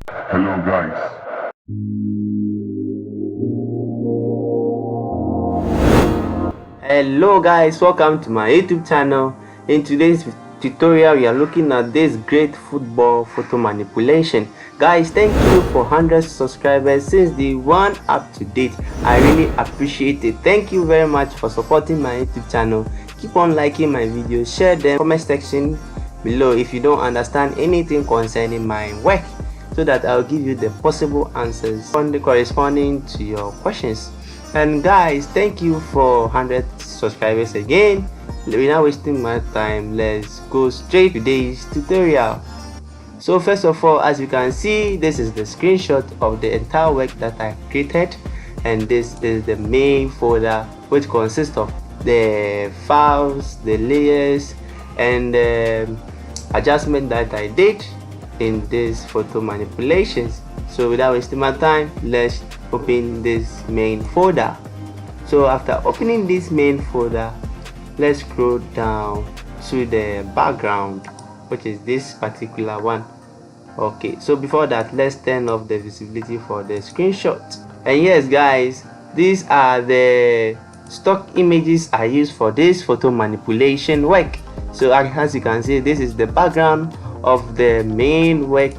Hello guys. Hello guys, welcome to my YouTube channel. In today's tutorial we are looking at this great football photo manipulation. Guys, thank you for 100 subscribers since the one up to date. I really appreciate it. Thank you very much for supporting my YouTube channel. Keep on liking my videos, share them, comment section below if you don't understand anything concerning my work, so that I'll give you the possible answers corresponding to your questions. And guys, thank you for 100 subscribers again. We're not wasting my time. Let's go straight to today's tutorial. So first of all, as you can see, this is the screenshot of the entire work that I created, and this is the main folder, which consists of the files, the layers, and the adjustment that I did in this photo manipulations. So without wasting my time, let's open this main folder. So after opening this main folder, let's scroll down to the background, which is this particular one. Okay, so before that, let's turn off the visibility for the screenshot. And yes guys, these are the stock images I use for this photo manipulation work. So as you can see, this is the background of the main work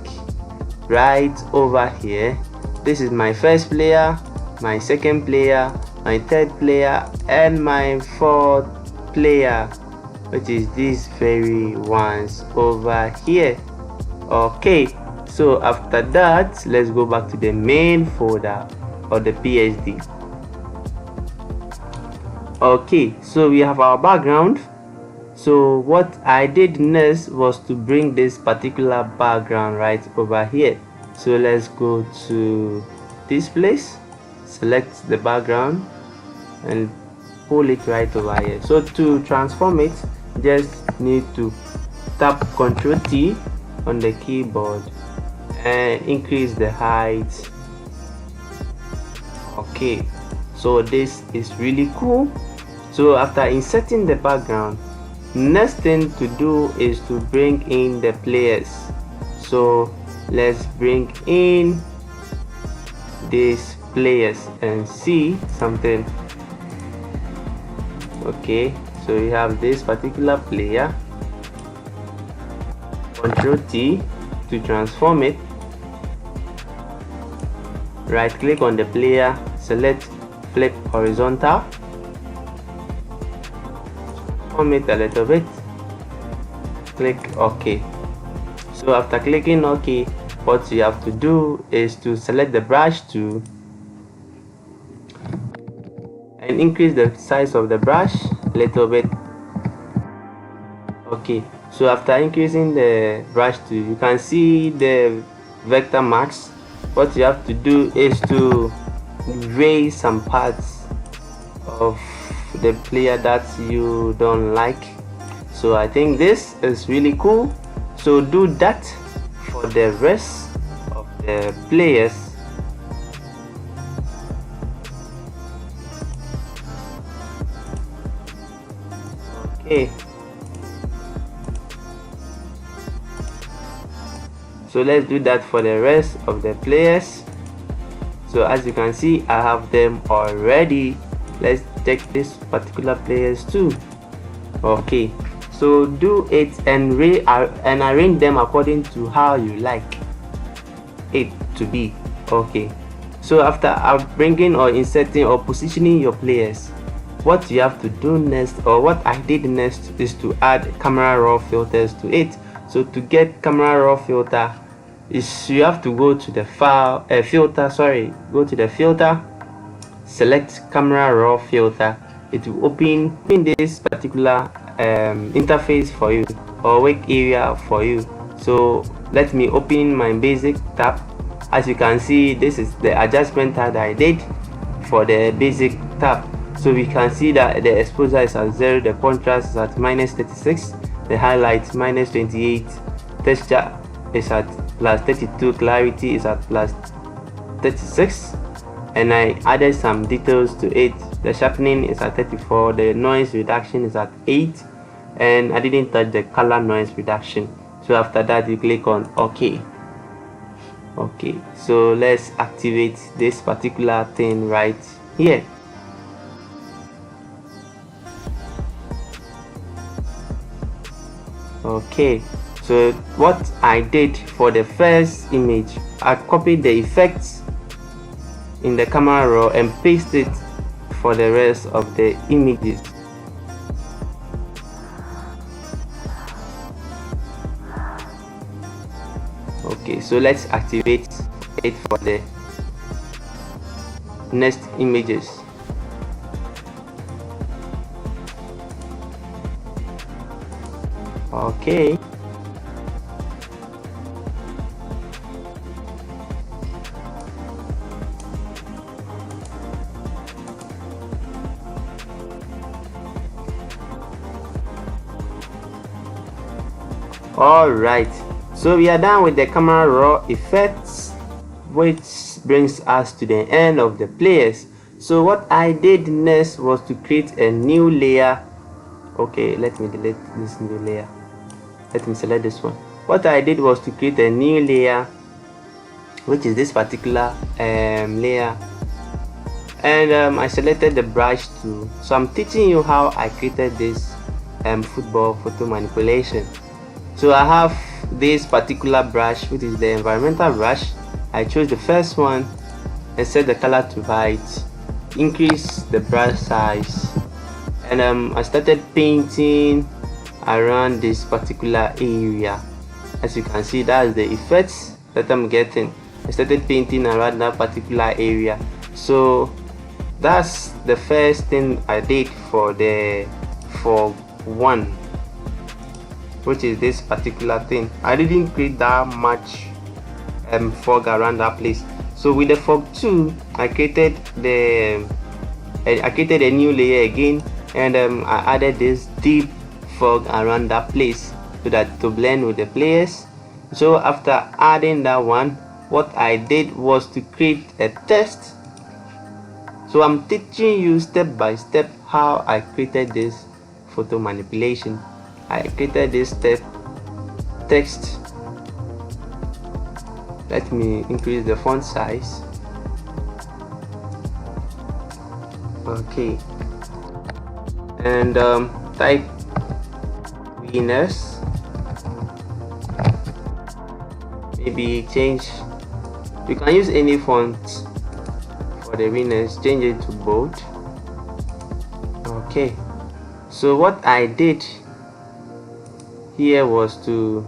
right over here. This is my first player, my second player, my third player, and my fourth player, which is these very ones over here. Okay, so after that, let's go back to the main folder or the PSD. Okay, so we have our background. So what I did next was to bring this particular background right over here. So let's go to this place, select the background and pull it right over here. So to transform it, just need to tap Ctrl T on the keyboard and increase the height. Okay, so this is really cool. So after inserting the background, next thing to do is to bring in the players. So let's bring in these players and see something. Okay, so we have this particular player. Ctrl T to transform it. Right click on the player, select flip horizontal, transform it a little bit, click OK. So after clicking OK, what you have to do is to select the brush tool and increase the size of the brush a little bit. Okay, so after increasing the brush tool, you can see the vector marks. What you have to do is to erase some parts of the player that you don't like. So I think this is really cool. So do that for the rest of the players. Okay, so let's do that for the rest of the players. So as you can see, I have them already. Let's take this particular players too. Okay, so do it and arrange them according to how you like it to be. Okay, so after bringing or inserting or positioning your players, what you have to do next, or what I did next, is to add camera raw filters to it. So to get camera raw filter, is you have to go to the go to the filter, select camera raw filter. It will open this particular interface for you, or work area for you. So let me open my basic tab. As you can see, this is the adjustment that I did for the basic tab. So we can see that the exposure is at 0, the contrast is at -36, the highlight -28, texture is at +32, clarity is at +36, and I added some details to it. The sharpening is at 34, the noise reduction is at 8, and I didn't touch the color noise reduction. So after that, you click on OK. Okay, so let's activate this particular thing right here. Okay, so what I did for the first image, I copied the effects in the camera raw and pasted it for the rest of the images. Okay, so let's activate it for the next images. Okay, all right, so we are done with the camera raw effects, which brings us to the end of the players. So what I did next was to create a new layer. Okay, let me delete this new layer. Let me select this one. What I did was to create a new layer, which is this particular layer, and I selected the brush tool. So I'm teaching you how I created this football photo manipulation. So I have this particular brush, which is the environmental brush. I chose the first one and set the color to white, increase the brush size, and I started painting around this particular area. As you can see, that's the effects that I'm getting. I started painting around that particular area. So that's the first thing I did for one, which is this particular thing. I didn't create that much fog around that place. So with the fog 2, I created a new layer again, and I added this deep fog around that place so that to blend with the players. So after adding that one, what I did was to create a text. So I'm teaching you step by step how I created this photo manipulation. I created this text. Let me increase the font size. Okay, and type winners. Maybe change, you can use any font for the winners, change it to bold. Okay, so what I did here was to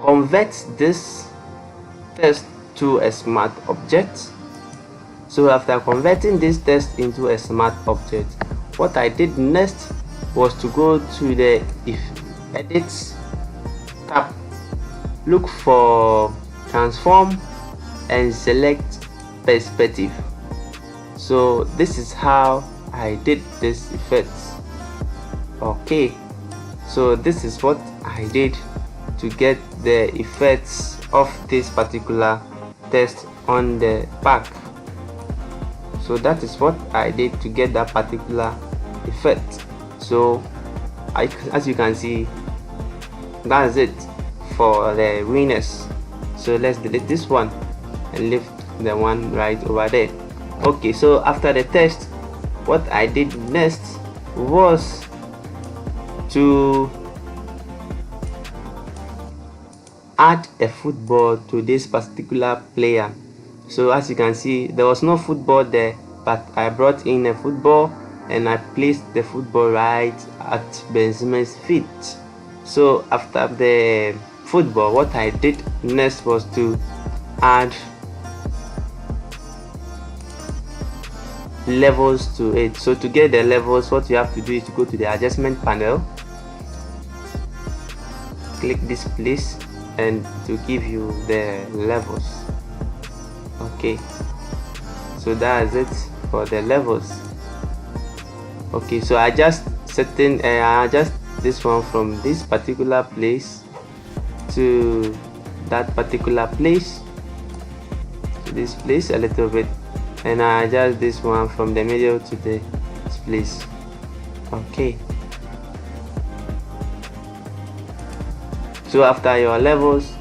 convert this text to a smart object. So after converting this text into a smart object, what I did next was to go to the edit tab, look for transform and select perspective. So this is how I did this effect. Okay, so this is what I did to get the effects of this particular text on the back. So that is what I did to get that particular effect. So as you can see, that's it for the winners. So let's delete this one and leave the one right over there. Okay, so after the text, what I did next was to add a football to this particular player. So as you can see, there was no football there, but I brought in a football and I placed the football right at Benzema's feet. So after the football, what I did next was to add levels to it. So to get the levels, what you have to do is to go to the adjustment panel, click this place, and to give you the levels. Okay, so that's it for the levels. Okay, so I just adjust this one from this particular place to that particular place, to this place a little bit, and I adjust this one from the middle to this place. Okay, So after your levels,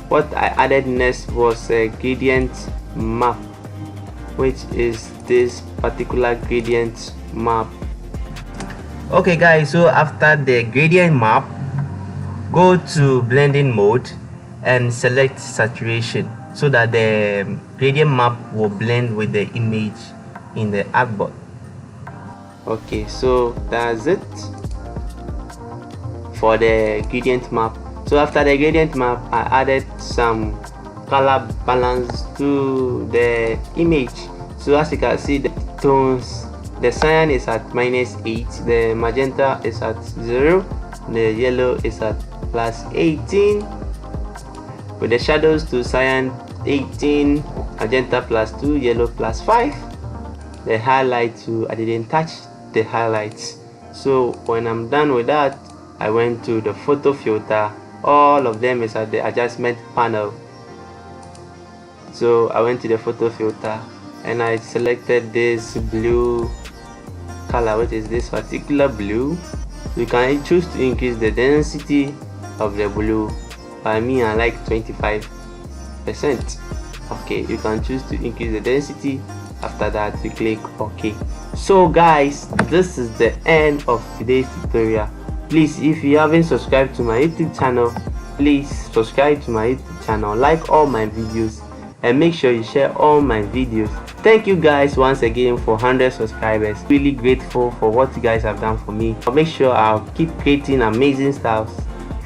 what I added next was a gradient map, which is this particular gradient map. Okay guys, so after the gradient map, go to blending mode and select saturation so that the gradient map will blend with the image in the artboard. Okay, so that's it for the gradient map. So after the gradient map, I added some color balance to the image. So as you can see, the tones, the cyan is at -8, the magenta is at 0, the yellow is at +18, with the shadows to cyan 18, magenta +2, yellow +5. The highlight to, I didn't touch the highlights. So when I'm done with that, I went to the photo filter. All of them is at the adjustment panel. So I went to the photo filter and I selected this blue color, which is this particular blue. You can choose to increase the density of the blue. By me, I like 25%. Okay, you can choose to increase the density. After that, you click OK. So guys, this is the end of today's tutorial. Please, if you haven't subscribed to my YouTube channel, please subscribe to my YouTube channel, like all my videos, and make sure you share all my videos. Thank you guys once again for 100 subscribers. Really grateful for what you guys have done for me. Make sure I'll keep creating amazing stuff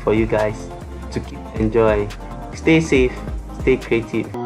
for you guys to keep enjoying. Stay safe, stay creative.